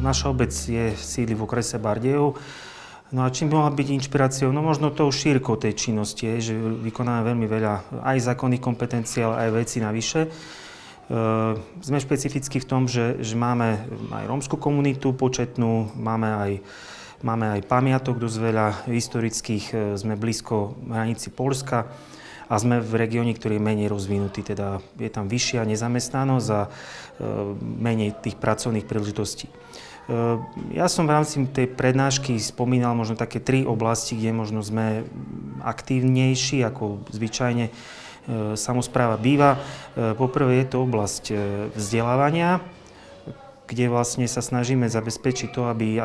naša obec sídli v okrese Bardejov. No a čím by mohla byť inšpiráciou? No možno tou šírkou tej činnosti, že vykonáme veľmi veľa aj zákonných kompetencií, ale aj vecí navyše. Sme špecificky v tom, že máme aj rómsku komunitu početnú, máme aj pamiatok dosť veľa historických, sme blízko hranici Poľska a sme v regióne, ktorý je menej rozvinutý, teda je tam vyššia nezamestnanosť a menej tých pracovných príležitostí. Ja som v rámci tej prednášky spomínal možno také 3 oblasti, kde možno sme aktívnejší ako zvyčajne samospráva býva. Poprvé je to oblasť vzdelávania, kde vlastne sa snažíme zabezpečiť to, aby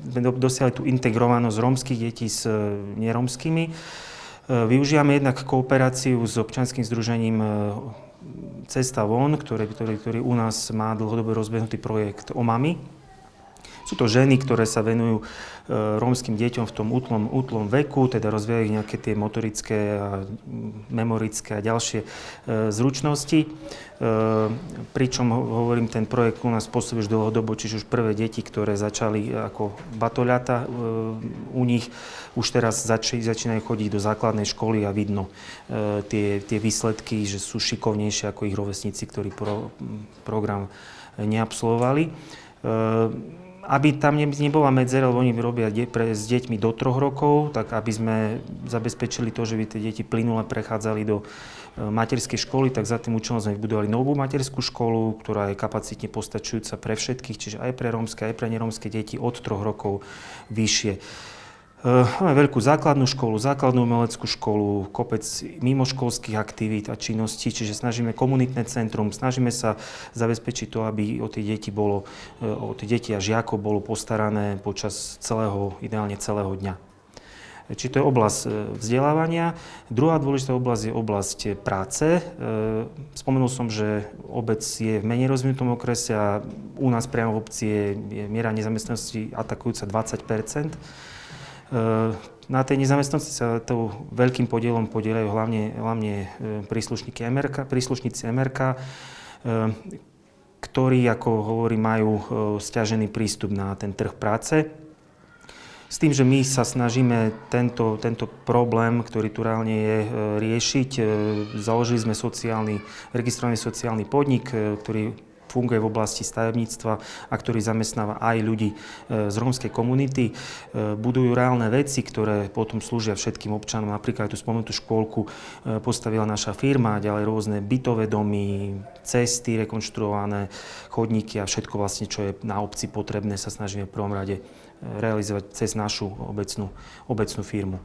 sme dosiahli tú integrovanosť rómskych detí s nerómskymi. Využívame jednak kooperáciu s občianskym združením Cesta von, ktorý u nás má dlhodobo rozbehnutý projekt OMAMI. Sú to ženy, ktoré sa venujú rómskym deťom v tom útlom veku, teda rozvíjajú ich nejaké tie motorické, memorické a ďalšie zručnosti. Pričom hovorím, ten projekt u nás pôsobí už dlhodobo, čiže už prvé deti, ktoré začali ako batoľata u nich, už teraz začínajú chodiť do základnej školy a vidno tie výsledky, že sú šikovnejšie ako ich rovesníci, ktorí program neabsolvovali. Aby tam nebola medzera, lebo oni robia s deťmi do 3 rokov, tak aby sme zabezpečili to, že by tie deti plynule prechádzali do materskej školy, tak za tým účelom sme vybudovali novú materskú školu, ktorá je kapacitne postačujúca pre všetkých, čiže aj pre rómske, aj pre nerómske deti od 3 rokov vyššie. Máme veľkú základnú školu, základnú umeleckú školu, kopec mimoškolských aktivít a činností, čiže snažíme komunitné centrum, snažíme sa zabezpečiť to, aby o tie deti a žiakov bolo postarané počas ideálne celého dňa. Čiže to je oblasť vzdelávania. Druhá dôležitá oblasť je oblasť práce. Spomenul som, že obec je v menej rozvinutom okrese a u nás priamo v obci je miera nezamestnanosti atakujúca 20%. Na tej nezamestnanosti sa to veľkým podielom podielajú hlavne príslušníci MRK, ktorí, ako hovorím, majú sťažený prístup na ten trh práce. S tým, že my sa snažíme tento problém, ktorý tu reálne je, riešiť. Založili sme registrovaný sociálny podnik, ktorý funguje v oblasti stavebníctva a ktorý zamestnáva aj ľudí z rómskej komunity. Budujú reálne veci, ktoré potom slúžia všetkým občanom. Napríklad tú spomenutú škôlku postavila naša firma, ďalej rôzne bytové domy, cesty rekonštruované, chodníky a všetko vlastne, čo je na obci potrebné, sa snažíme v prvom rade realizovať cez našu obecnú firmu.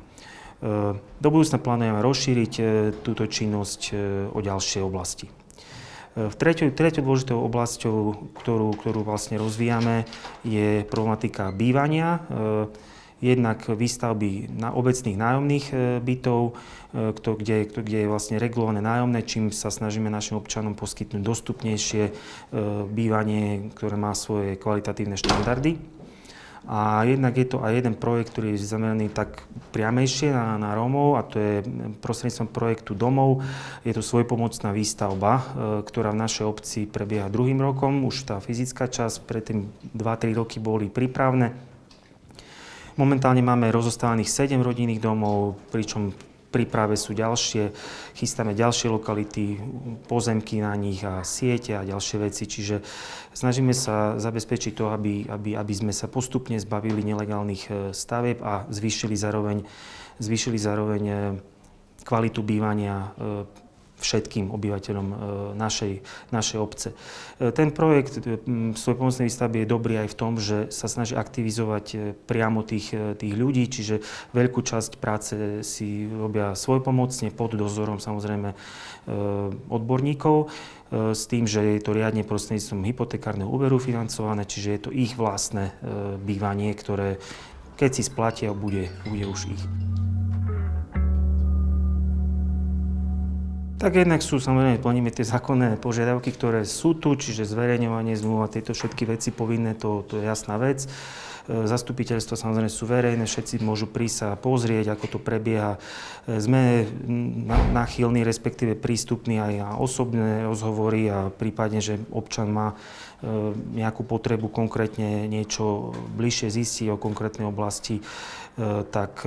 Do budúcna plánujeme rozšíriť túto činnosť o ďalšie oblasti. Treťou dôležitou oblasťou, ktorú vlastne rozvíjame, je problematika bývania. Jednak výstavby obecných nájomných bytov, kde je vlastne regulované nájomné, čím sa snažíme našim občanom poskytnúť dostupnejšie bývanie, ktoré má svoje kvalitatívne štandardy. A jednak je to aj jeden projekt, ktorý je zameraný tak priamejšie na Rómov, a to je prostredníctvom projektu Domov. Je to svojpomocná výstavba, ktorá v našej obci prebieha 2. rokom. Už tá fyzická časť, predtým 2-3 roky boli prípravné. Momentálne máme rozostávaných 7 rodinných domov, pričom v príprave sú ďalšie, chystáme ďalšie lokality, pozemky na nich a siete a ďalšie veci. Čiže snažíme sa zabezpečiť to, aby sme sa postupne zbavili nelegálnych stavieb a zvýšili zároveň kvalitu bývania všetkým obyvateľom našej obce. Ten projekt svojpomocnej výstavby je dobrý aj v tom, že sa snaží aktivizovať priamo tých ľudí, čiže veľkú časť práce si robia svojpomocne pod dozorom samozrejme odborníkov, s tým, že je to riadne prostredníctvom hypotekárneho úveru financované, čiže je to ich vlastné bývanie, ktoré keď si splatia, bude už ich. Tak jednak sú, samozrejme, plníme tie zákonné požiadavky, ktoré sú tu, čiže zverejňovanie zmluv a tieto všetky veci povinné, to je jasná vec. Zastupiteľstvo samozrejme sú verejné, všetci môžu prísť sa pozrieť, ako to prebieha. Sme náchylní, respektíve prístupní aj na osobné rozhovory a prípadne, že občan má nejakú potrebu konkrétne niečo bližšie zistiť o konkrétnej oblasti, tak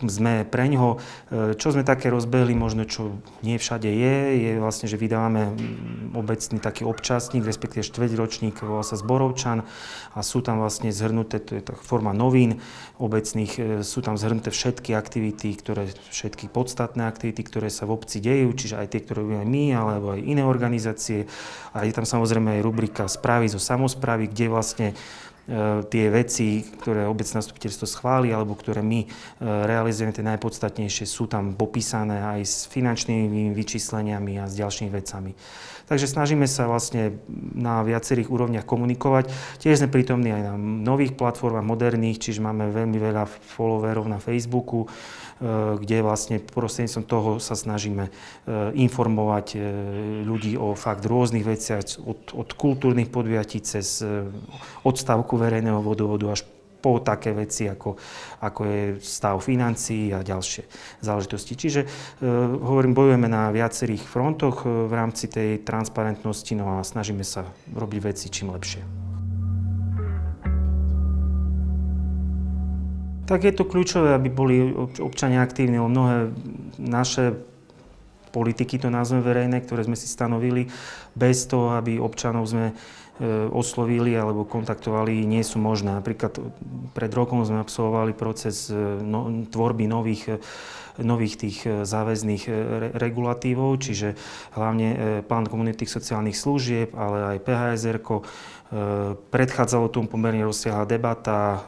sme preňho. Čo sme také rozbehli, možno čo nie všade je vlastne, že vydávame obecný taký občasník, respektíve štvrťročník, volá sa Zborovčan a sú tam vlastne zhrnuté, to je tá forma novín obecných, sú tam zhrnuté všetky aktivity, všetky podstatné aktivity, ktoré sa v obci dejú, čiže aj tie, ktoré robíme my, alebo aj iné organizácie. A je tam samozrejme aj rubrika správy zo samosprávy, kde vlastne tie veci, ktoré obecné zastupiteľstvo schváli, alebo ktoré my realizujeme, tie najpodstatnejšie, sú tam popísané aj s finančnými vyčísleniami a s ďalšími vecami. Takže snažíme sa vlastne na viacerých úrovniach komunikovať. Tiež sme prítomní aj na nových platformách, moderných, čiže máme veľmi veľa followerov na Facebooku, kde vlastne prostredníctvom toho sa snažíme informovať ľudí o fakt rôznych veciach, od kultúrnych podujatí cez odstavku verejného vodovodu až po také veci, ako je stav financií a ďalšie záležitosti. Čiže hovorím, bojujeme na viacerých frontoch v rámci tej transparentnosti, no a snažíme sa robiť veci čím lepšie. Tak je to kľúčové, aby boli občania aktívni, lebo mnohé naše politiky, to nazveme verejné, ktoré sme si stanovili, bez toho, aby občanov sme oslovili alebo kontaktovali, nie sú možné. Napríklad pred rokom sme absolvovali proces tvorby nových tých záväzných regulatívov, čiže hlavne plán komunitných sociálnych služieb, ale aj PHSR-ko. Predchádzalo tomu pomerne rozsiahla debata,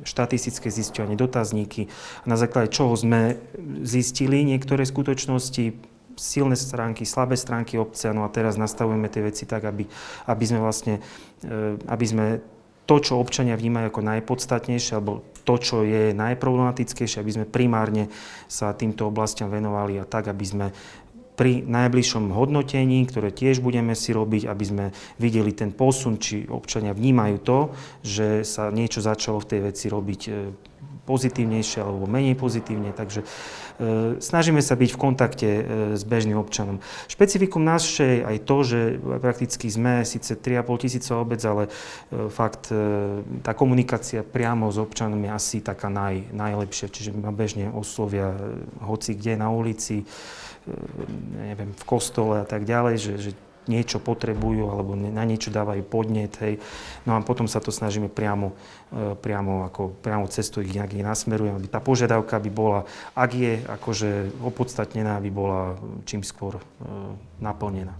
štatistické zisťovanie, dotazníky, na základe čoho sme zistili niektoré skutočnosti, silné stránky, slabé stránky obce, no a teraz nastavujeme tie veci tak, aby sme to, čo občania vnímajú ako najpodstatnejšie, alebo to, čo je najproblematickejšie, aby sme primárne sa týmto oblastiam venovali a tak, aby sme pri najbližšom hodnotení, ktoré tiež budeme si robiť, aby sme videli ten posun, či občania vnímajú to, že sa niečo začalo v tej veci robiť pozitívnejšie alebo menej pozitívne, takže snažíme sa byť v kontakte s bežným občanom. Špecifikum naše je aj to, že prakticky sme síce 3,5 tisíca obec, ale fakt tá komunikácia priamo s občanom je asi taká najlepšia, čiže ma bežne oslovia hoci kde na ulici, neviem, v kostole a tak ďalej, že niečo potrebujú alebo na niečo dávajú podnet, hej. No a potom sa to snažíme priamo cestou ich nejak nasmerujeme, aby tá požiadavka by bola, ak je akože opodstatnená, aby bola čím skôr naplnená.